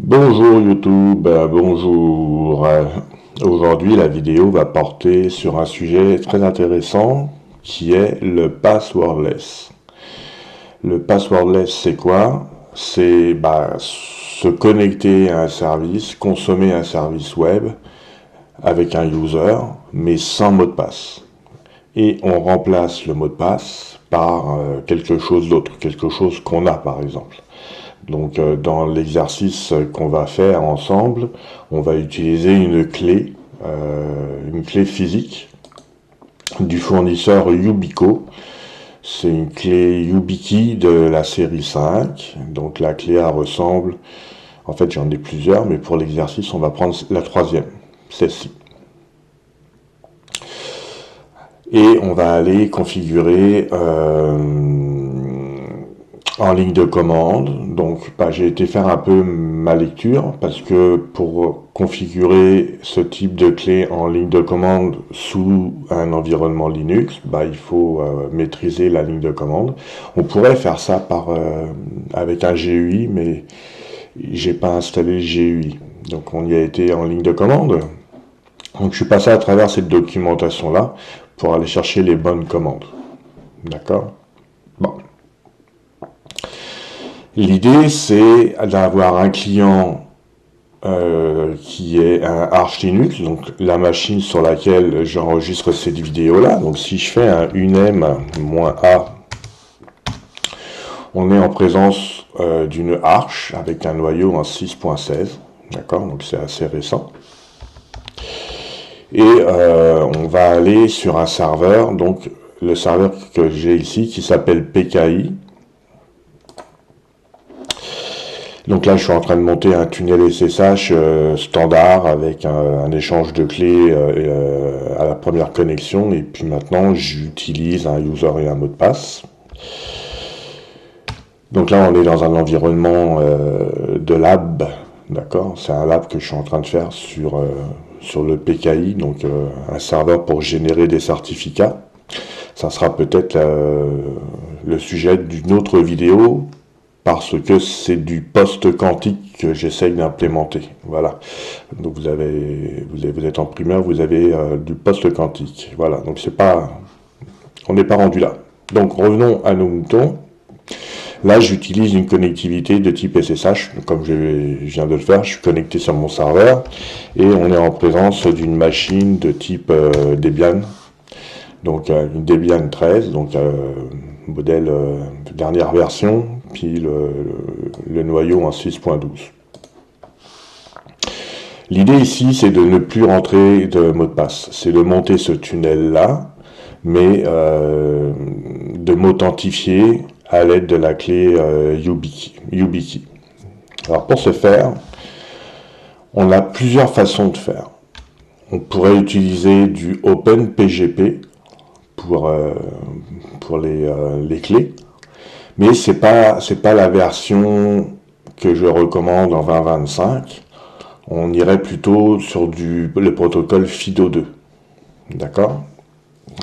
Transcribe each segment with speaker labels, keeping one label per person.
Speaker 1: Bonjour YouTube, bonjour. Aujourd'hui, la vidéo va porter sur un sujet très intéressant qui est le passwordless. Le passwordless, c'est quoi? C'est se connecter à un service, consommer un service web avec un user, mais sans mot de passe. Et on remplace le mot de passe par quelque chose d'autre, quelque chose qu'on a par exemple. Donc dans l'exercice qu'on va faire ensemble, on va utiliser une clé physique du fournisseur Yubico. C'est une clé YubiKey de la série 5. Donc la clé elle ressemble, en fait j'en ai plusieurs, mais pour l'exercice on va prendre la troisième, celle-ci. Et on va aller configurer en ligne de commande. Donc j'ai été faire un peu ma lecture parce que pour configurer ce type de clé en ligne de commande sous un environnement Linux, il faut maîtriser la ligne de commande. On pourrait faire ça avec un GUI, mais j'ai pas installé le GUI. Donc on y a été en ligne de commande. Donc je suis passé à travers cette documentation là pour aller chercher les bonnes commandes. D'accord? Bon. L'idée, c'est d'avoir un client qui est un Arch Linux, donc la machine sur laquelle j'enregistre cette vidéo-là. Donc si je fais un unem-a, on est en présence d'une Arch avec un noyau en 6.16. D'accord, donc c'est assez récent. Et on va aller sur un serveur, donc le serveur que j'ai ici qui s'appelle PKI. Donc là, je suis en train de monter un tunnel SSH standard avec un échange de clés à la première connexion. Et puis maintenant, j'utilise un user et un mot de passe. Donc là, on est dans un environnement de lab. D'accord? C'est un lab que je suis en train de faire sur le PKI, donc un serveur pour générer des certificats. Ça sera peut-être le sujet d'une autre vidéo, parce que c'est du post-quantique que j'essaye d'implémenter. Voilà. Donc vous êtes en primaire, vous avez du post-quantique. Voilà. Donc on n'est pas rendu là. Donc revenons à nos moutons. Là, j'utilise une connectivité de type SSH, comme je viens de le faire. Je suis connecté sur mon serveur et on est en présence d'une machine de type Debian. Donc une Debian 13, donc modèle dernière version, puis le noyau en 6.12. L'idée ici, c'est de ne plus rentrer de mot de passe. C'est de monter ce tunnel-là, mais de m'authentifier à l'aide de la clé YubiKey. Alors pour ce faire, on a plusieurs façons de faire. On pourrait utiliser du OpenPGP pour les clés, mais c'est pas la version que je recommande en 2025. On irait plutôt sur le protocole FIDO2. D'accord?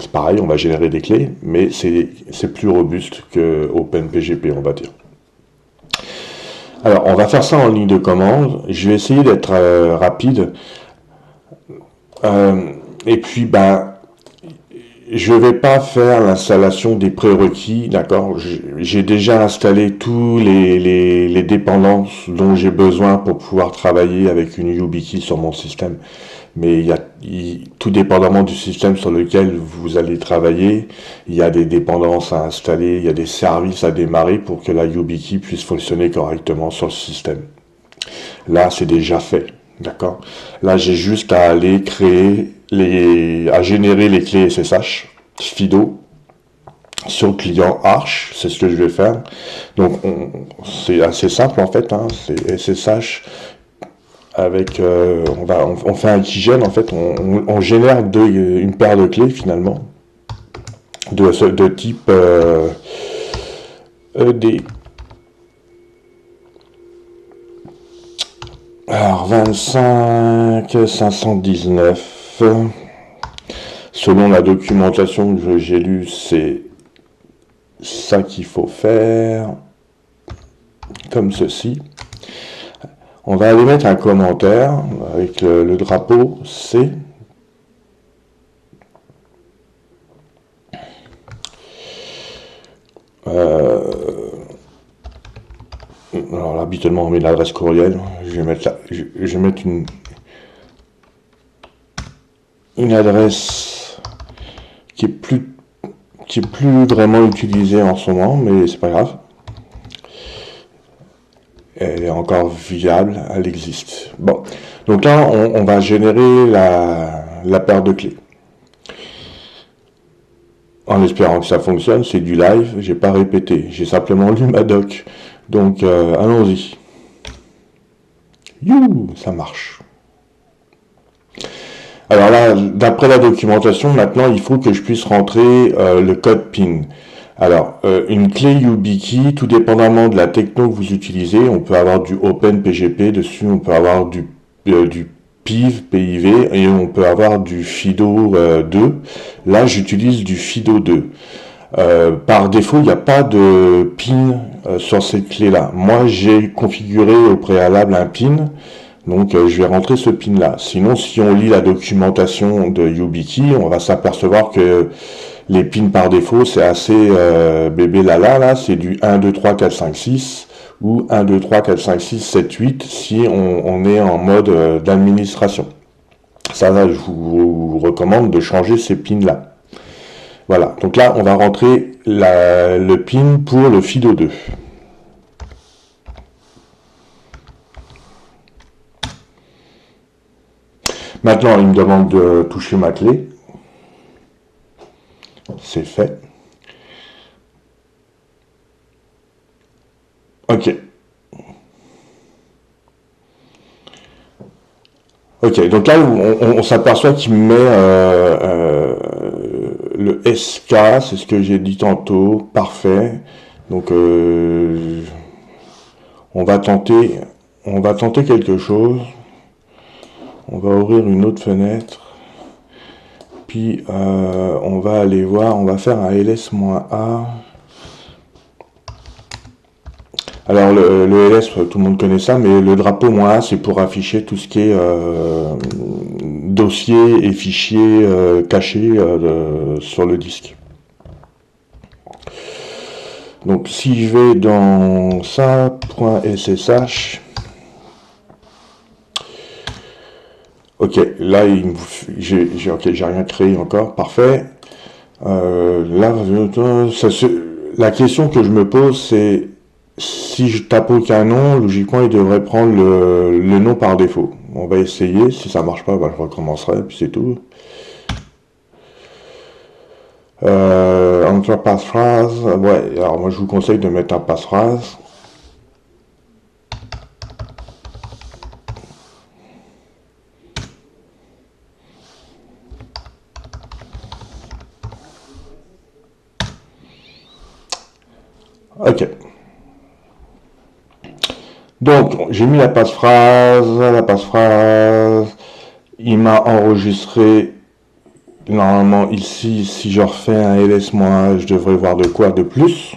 Speaker 1: C'est pareil, on va générer des clés, mais c'est plus robuste que OpenPGP, on va dire. Alors, on va faire ça en ligne de commande. Je vais essayer d'être rapide. Et puis, je vais pas faire l'installation des prérequis, d'accord? J'ai déjà installé tous les dépendances dont j'ai besoin pour pouvoir travailler avec une YubiKey sur mon système. Mais tout dépendamment du système sur lequel vous allez travailler, il y a des dépendances à installer, il y a des services à démarrer pour que la YubiKey puisse fonctionner correctement sur le système. Là, c'est déjà fait, d'accord? Là, j'ai juste à aller à générer les clés SSH, FIDO, sur le client Arch, c'est ce que je vais faire. Donc, c'est assez simple en fait, hein, c'est SSH avec, on fait un keygen en fait, on génère une paire de clés finalement, de type ED. Alors 25 519, selon la documentation que j'ai lue, c'est ça qu'il faut faire, comme ceci. On va aller mettre un commentaire avec le drapeau C. Alors là, habituellement, on met l'adresse courriel. Je vais mettre une adresse qui est plus vraiment utilisée en ce moment, mais c'est pas grave. Elle est encore viable, elle existe. Bon, donc là, on va générer la paire de clés. En espérant que ça fonctionne, c'est du live, j'ai pas répété, j'ai simplement lu ma doc. Donc, allons-y. You, ça marche. Alors là, d'après la documentation, maintenant, il faut que je puisse rentrer le code PIN. Alors, une clé YubiKey, tout dépendamment de la techno que vous utilisez, on peut avoir du OpenPGP dessus, on peut avoir du PIV, et on peut avoir du FIDO 2. Là, j'utilise du FIDO 2. Par défaut, il n'y a pas de PIN sur cette clé-là. Moi, j'ai configuré au préalable un PIN, donc je vais rentrer ce PIN-là. Sinon, si on lit la documentation de YubiKey, on va s'apercevoir que les pins par défaut, c'est assez bébé là, c'est du 1, 2, 3, 4, 5, 6 ou 1, 2, 3, 4, 5, 6, 7, 8 si on est en mode d'administration. Ça, je vous recommande de changer ces pins-là. Voilà, donc là, on va rentrer le pin pour le FIDO 2. Maintenant, il me demande de toucher ma clé. C'est fait. Ok. Ok, donc là, on s'aperçoit qu'il me met le SK, c'est ce que j'ai dit tantôt, parfait. Donc, on va tenter quelque chose. On va ouvrir une autre fenêtre. Puis, on va aller voir, on va faire un ls-a. Alors, le ls, tout le monde connaît ça, mais le drapeau -a, c'est pour afficher tout ce qui est dossier et fichiers cachés sur le disque. Donc, si je vais dans ça.ssh, ok, là, j'ai rien créé encore, parfait. Là, la question que je me pose, c'est si je tape aucun nom, logiquement, il devrait prendre le nom par défaut. On va essayer. Si ça marche pas, bah, je recommencerai, puis c'est tout. Enter passphrase. Ouais, alors moi, je vous conseille de mettre un passphrase. Ok. Donc, j'ai mis la passphrase, il m'a enregistré, normalement ici, si je refais un ls-, je devrais voir de quoi de plus.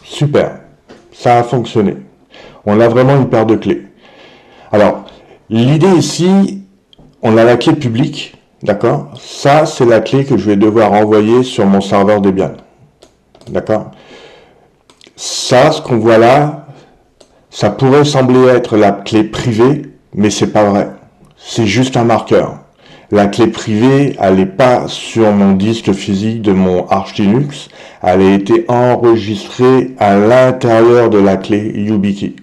Speaker 1: Super, ça a fonctionné. On a vraiment une paire de clés. Alors, l'idée ici, on a la clé publique, d'accord? Ça, c'est la clé que je vais devoir envoyer sur mon serveur Debian. D'accord? Ça, ce qu'on voit là, ça pourrait sembler être la clé privée, mais c'est pas vrai. C'est juste un marqueur. La clé privée, elle n'est pas sur mon disque physique de mon Arch Linux, elle a été enregistrée à l'intérieur de la clé YubiKey.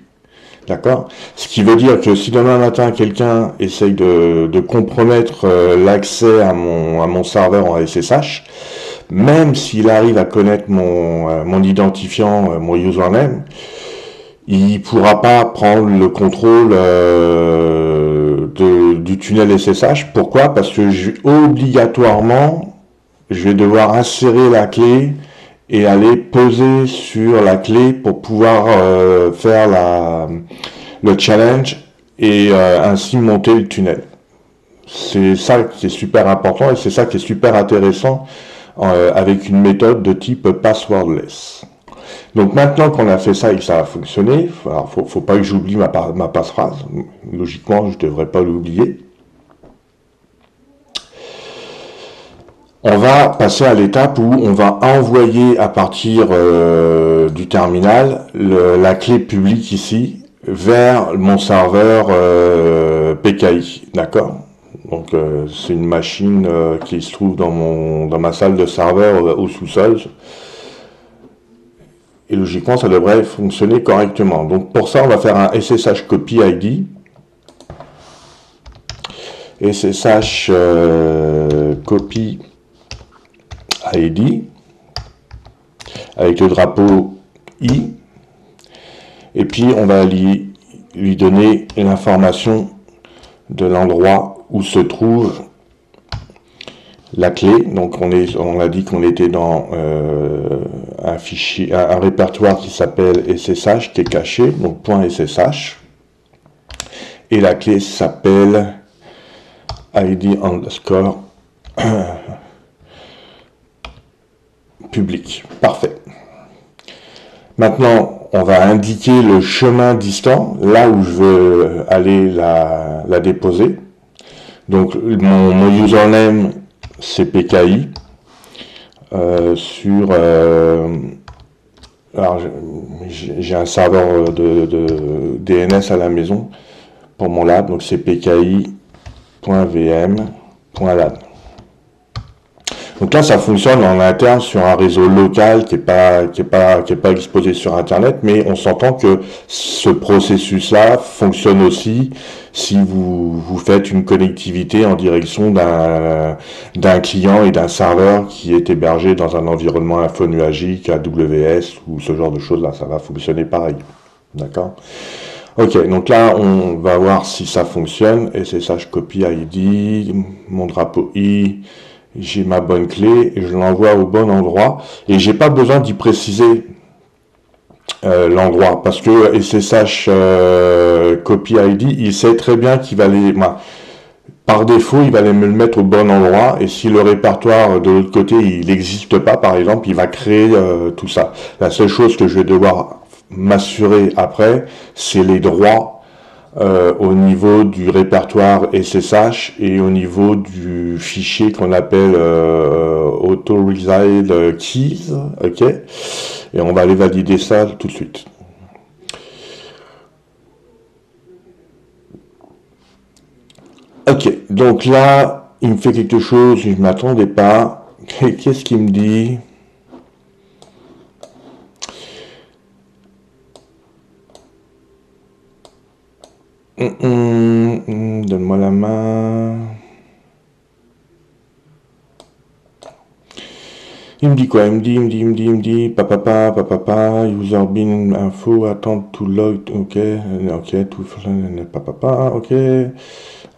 Speaker 1: D'accord? Ce qui veut dire que si demain matin quelqu'un essaye de compromettre l'accès à mon serveur en SSH, même s'il arrive à connaître mon identifiant, mon username, il pourra pas prendre le contrôle du tunnel SSH. Pourquoi? Parce que obligatoirement, je vais devoir insérer la clé et aller peser sur la clé pour pouvoir faire le challenge et ainsi monter le tunnel. C'est ça qui est super important et c'est ça qui est super intéressant avec une méthode de type passwordless. Donc maintenant qu'on a fait ça et que ça a fonctionné, alors faut pas que j'oublie ma passe-phrase. Logiquement, je devrais pas l'oublier. On va passer à l'étape où on va envoyer à partir du terminal la clé publique ici vers mon serveur PKI, d'accord? Donc c'est une machine qui se trouve dans ma salle de serveur au sous-sol. Et logiquement, ça devrait fonctionner correctement. Donc pour ça, on va faire un SSH copy ID. SSH copy ID avec le drapeau I. Et puis on va lui donner l'information de l'endroit où se trouve la clé. Donc on a dit qu'on était dans un fichier, un répertoire qui s'appelle SSH, qui est caché, donc .ssh. Et la clé s'appelle ID underscore public. Parfait. Maintenant, on va indiquer le chemin distant, là où je veux aller la déposer. Donc mon username c'est PKI. Alors j'ai un serveur de DNS à la maison pour mon lab, donc c'est pki.vm.lab. Donc là, ça fonctionne en interne sur un réseau local qui est pas exposé sur Internet, mais on s'entend que ce processus-là fonctionne aussi si vous faites une connectivité en direction d'un client et d'un serveur qui est hébergé dans un environnement infonuagique, AWS ou ce genre de choses-là. Ça va fonctionner pareil. D'accord? Ok, donc là, on va voir si ça fonctionne. SSH copy ID, mon drapeau I, j'ai ma bonne clé, et je l'envoie au bon endroit. Et j'ai pas besoin d'y préciser l'endroit, parce que SSH copy ID, il sait très bien qu'il va aller... Par défaut, il va aller me le mettre au bon endroit, et si le répertoire de l'autre côté, il n'existe pas, par exemple, il va créer tout ça. La seule chose que je vais devoir m'assurer après, c'est les droits au niveau du répertoire SSH et au niveau du fichier qu'on appelle Authorized Keys, ok, et on va aller valider ça tout de suite. Ok, donc là, il me fait quelque chose, je ne m'attendais pas. Qu'est-ce qu'il me dit? Donne-moi la main. Il me dit quoi? Il me dit, papa, user bin info, attendre to log, ok, tout, papa, ok,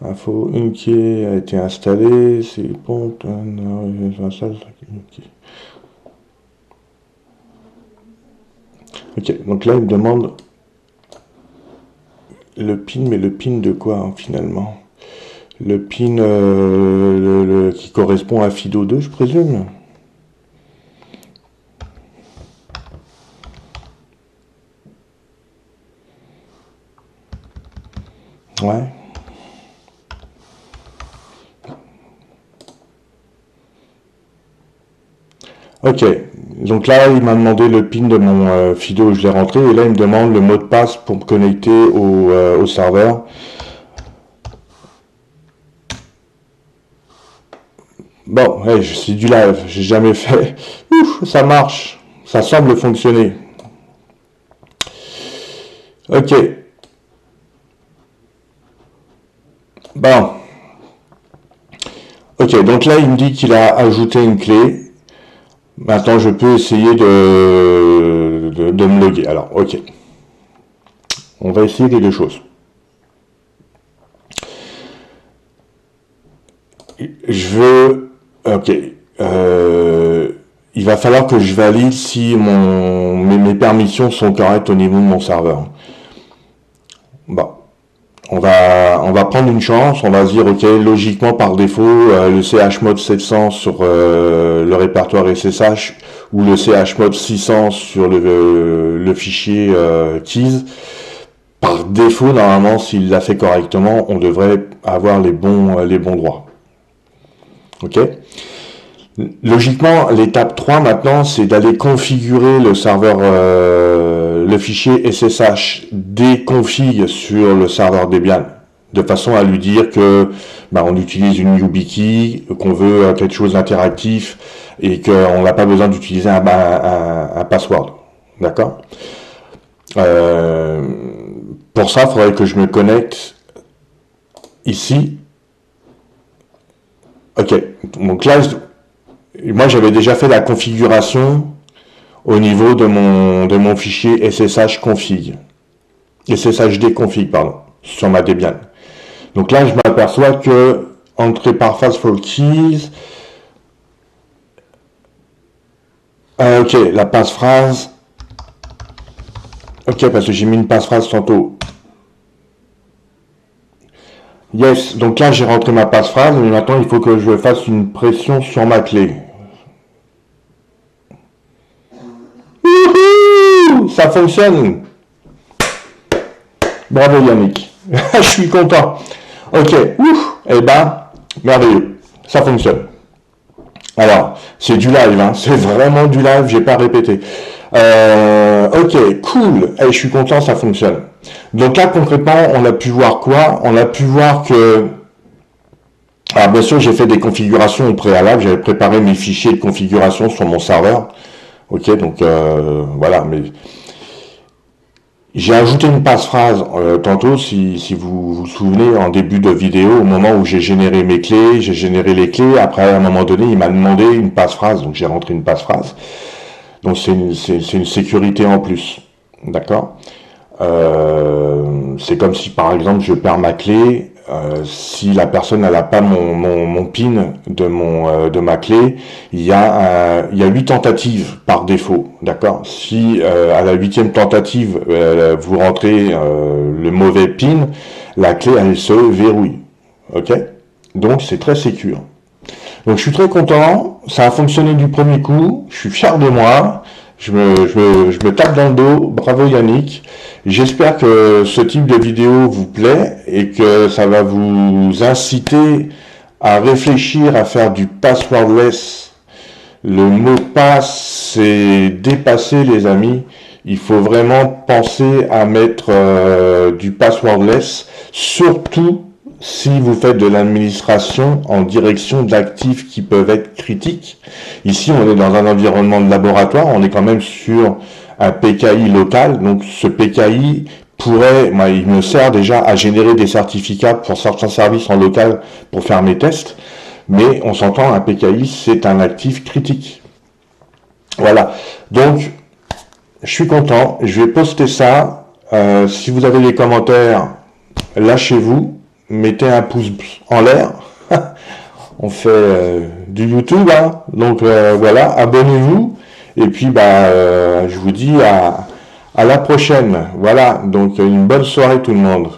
Speaker 1: info, une qui a été installée, c'est bon, ok, donc là il me demande le pin, mais le pin de quoi hein, finalement? Le pin qui correspond à FIDO2, je présume. Ouais. Ok, donc là il m'a demandé le PIN de mon FIDO, je l'ai rentré, et là il me demande le mot de passe pour me connecter au serveur. Bon, hey, c'est du live, j'ai jamais fait. Ouf, ça marche, ça semble fonctionner. Ok. Bon. Ok, donc là il me dit qu'il a ajouté une clé. Maintenant, je peux essayer de me loguer. Alors, ok. On va essayer les deux choses. Je veux... Ok. Il va falloir que je valide si mes permissions sont correctes au niveau de mon serveur. Bon. On va prendre une chance, on va se dire, ok, logiquement, par défaut, le chmod 700 sur le répertoire SSH ou le chmod 600 sur le fichier keys, par défaut, normalement, s'il l'a fait correctement, on devrait avoir les bons droits. Ok. Logiquement, l'étape 3 maintenant, c'est d'aller configurer le serveur, le fichier SSH déconfig sur le serveur Debian, de façon à lui dire que on utilise une YubiKey, qu'on veut quelque chose d'interactif et qu'on n'a pas besoin d'utiliser un password. D'accord. Pour ça, il faudrait que je me connecte ici. Ok, donc là, moi j'avais déjà fait la configuration au niveau de mon fichier SSH config. SSHD config, pardon, sur ma Debian. Donc là, je m'aperçois que entrée par phrase for keys. Ok, la passphrase. Ok, parce que j'ai mis une passphrase tantôt. Yes, donc là j'ai rentré ma passphrase, mais maintenant il faut que je fasse une pression sur ma clé. Wouhou, ça fonctionne. Bravo Yannick. Je suis content. Ok, ouf, eh ben, merveilleux. Ça fonctionne. Alors, c'est du live, hein. C'est vraiment du live, j'ai pas répété. Ok, cool. Je suis content, ça fonctionne. Donc là, concrètement, on a pu voir quoi? On a pu voir que... Alors bien sûr, j'ai fait des configurations au préalable. J'avais préparé mes fichiers de configuration sur mon serveur. Ok, donc voilà, mais... J'ai ajouté une passphrase tantôt, si vous vous souvenez, en début de vidéo, au moment où j'ai généré mes clés, j'ai généré les clés. Après, à un moment donné, il m'a demandé une passphrase, donc j'ai rentré une passphrase. Donc c'est une sécurité en plus, d'accord. C'est comme si par exemple je perds ma clé, si la personne n'a pas mon PIN de ma clé, il y a 8 tentatives par défaut, d'accord. Si à la 8e tentative vous rentrez le mauvais PIN, la clé elle se verrouille, ok. Donc c'est très sécure. Donc je suis très content, ça a fonctionné du premier coup, je suis fier de moi, je me tape dans le dos, bravo Yannick. J'espère que ce type de vidéo vous plaît et que ça va vous inciter à réfléchir à faire du passwordless. Le mot passe, c'est dépassé les amis. Il faut vraiment penser à mettre du passwordless, surtout si vous faites de l'administration en direction d'actifs qui peuvent être critiques. Ici, on est dans un environnement de laboratoire, on est quand même sur un PKI local, donc ce PKI pourrait, il me sert déjà à générer des certificats pour certains services en local pour faire mes tests, mais on s'entend, un PKI, c'est un actif critique. Voilà, donc je suis content, je vais poster ça. Si vous avez des commentaires, lâchez-vous. Mettez un pouce en l'air. On fait du YouTube, hein. Donc voilà, abonnez-vous. Et puis je vous dis à la prochaine. Voilà, donc une bonne soirée tout le monde.